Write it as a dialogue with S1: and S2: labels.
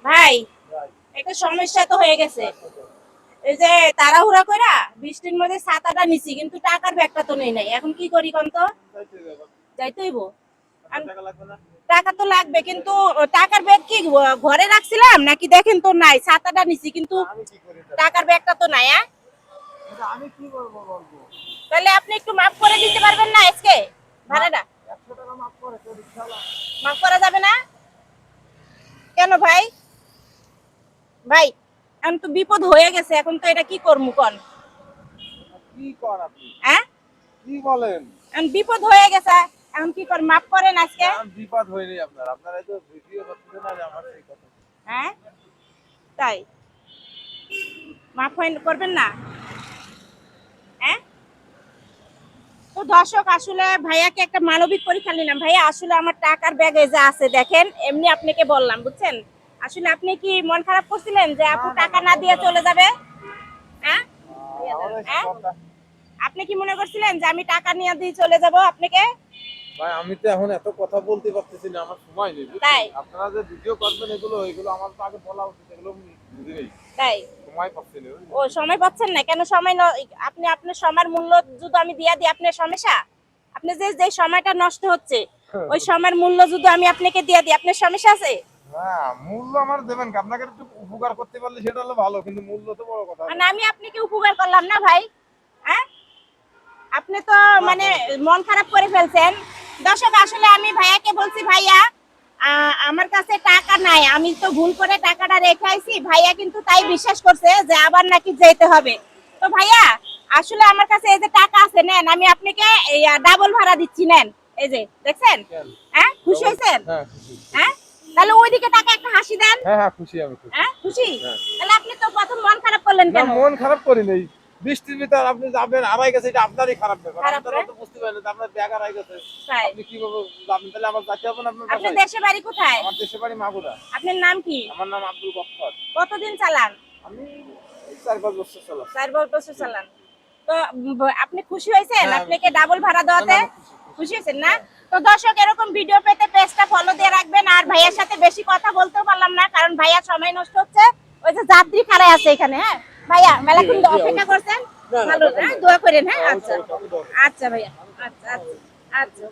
S1: ভাই একটা সমস্যা তো হয়ে গেছে। এই যে তাড়াহুড়া কইরা বৃষ্টির মধ্যে ছাতাটা নিছি কিন্তু টাকার ব্যাগটা তো নেই নাই। এখন কি করি কোন তো? যাইতে হইব। টাকা তো লাগবে কিন্তু টাকার ব্যাগ কি ঘরে রাখছিলাম নাকি দেখেন তো নাই, ছাতাটা নিছি কিন্তু টাকার ব্যাগটা তো নাই।
S2: আমি কি করবো বলবো?
S1: তাহলে আপনি একটু মাফ করে দিতে পারবেন না আজকে ভাড়াটা?
S2: 100 টাকা মাফ করে তো রিকশাওয়ালা।
S1: মাফ করা যাবে না কেন ভাই? ভাই এখন তো বিপদ হয়ে গেছে, এখন তো এটা কি করবো কোন?
S2: কি কর আপনি?
S1: হ্যাঁ
S2: কি বলেন?
S1: এখন বিপদ হয়ে গেছে, এখন কি কর? মাফ করেন আজকে।
S2: বিপদ হয়নি আপনার, আপনারা তো ভিডিও করতেছেন না যে আমার সেই কথা।
S1: হ্যাঁ তাই মাফ করবেন না? হ্যাঁ তো দর্শক আসলে ভাইয়াকে একটা মানবিক পরীক্ষা নিলাম। ভাইয়া আসলে আমার টাকার ব্যাগে যা আছে দেখেন, এমনি আপনাকে বললাম বুঝছেন। আসলে আপনি কি মন খারাপ করছিলেন যে আপু টাকা না দিয়ে চলে যাবে? হ্যাঁ হ্যাঁ আপনি কি মনে করছিলেন যে আমি টাকা নিয়ে দিয়ে চলে যাব আপনাকে?
S2: ভাই আমি তো এখন এত কথা বলতে পারতেছি না, আমার সময় নেই।
S1: তাই
S2: আপনারা যে ভিডিও করবেন এগুলো আমার তো আগে বলা উচিত, এগুলো বুঝি নেই।
S1: তাই
S2: সময় পাচ্ছি না।
S1: ও সময় পাচ্ছেন না কেন? সময় আপনি আপনার সময়ের মূল্য যদি আমি দিয়া দিই আপনার সমস্যা? আপনি যে যে সময়টা নষ্ট হচ্ছে ওই সময়ের মূল্য যদি আমি আপনাকে দিয়া দিই আপনার সমস্যা আছে?
S2: হ্যাঁ, মূল্য আমার দেবেন কি? আপনাকে একটু উপকার করতে পারলে সেটা হলো ভালো, কিন্তু মূল্য তো বড় কথা।
S1: মানে আমি আপনাকে উপকার করলাম না ভাই? হ্যাঁ আপনি তো মানে মন খারাপ করে ফেলছেন। দর্শক আসলে আমি ভাইয়াকে বলছি ভাইয়া আমার কাছে টাকা নাই, আমি তো ভুল করে টাকাটা রেখে আইছি। ভাইয়া কিন্তু তাই বিশ্বাস করছে যে আবার নাকি যেতে হবে। তো ভাইয়া আসলে আমার কাছে এই যে টাকা আছে, নেন আমি আপনাকে ডাবল ভাড়া দিচ্ছি, নেন। এই যে দেখছেন? হ্যাঁ খুশি হয়েছেন?
S2: হ্যাঁ খুশি।
S1: হ্যাঁ তাহলে ওইদিকে টাকা একটা হাসি দেন।
S2: হ্যাঁ হ্যাঁ খুশি, আমি খুশি।
S1: হ্যাঁ খুশি?
S2: হ্যাঁ।
S1: তাহলে আপনি তো প্রথম মন খারাপ করলেন
S2: না,
S1: কেন?
S2: মন খারাপ করি নাই। বৃষ্টির ভিতর আপনি যাবেন হারাই গেছে, এটা আপনারই খারাপ ব্যাপার।
S1: খারাপ
S2: আপনারা তো বুঝতে পারলেন যে আপনার ব্যাগ হারাই গেছে।
S1: তাই
S2: আপনি কিভাবে যাবেন? তাহলে আমার যাইতে হবে না আপনার
S1: আপনার
S2: বাসায়?
S1: দেশে বাড়ি কোথায়?
S2: আমার দেশের বাড়ি মাগুরা।
S1: আপনার নাম কি?
S2: আমার নাম আব্দুল গফফার।
S1: কতদিন চালান?
S2: আমি এই ৪-৫ বছর চালাচ্ছি।
S1: ৪ বছর চালান। তো আপনি খুশি হয়েছেন
S2: হ্যাঁ,
S1: আপনাকে ডাবল ভাড়া দেওয়াতে?
S2: না, না,
S1: খুশি হয়েছেন না? তো দর্শক এরকম ভিডিও পেতে পেজটা ফলো দিয়ে রাখবেন। আর ভাইয়ার সাথে বেশি কথা বলতেও পারলাম না কারণ ভাইয়া সময় নষ্ট হচ্ছে। ওই যে যাত্রী খাড়ায় আছে এখানে। হ্যাঁ ভাইয়া মেলাক্ষণ অপেক্ষা করছেন, ভালো হ্যাঁ দোয়া করেন। হ্যাঁ আচ্ছা আচ্ছা ভাইয়া, আচ্ছা আচ্ছা আচ্ছা।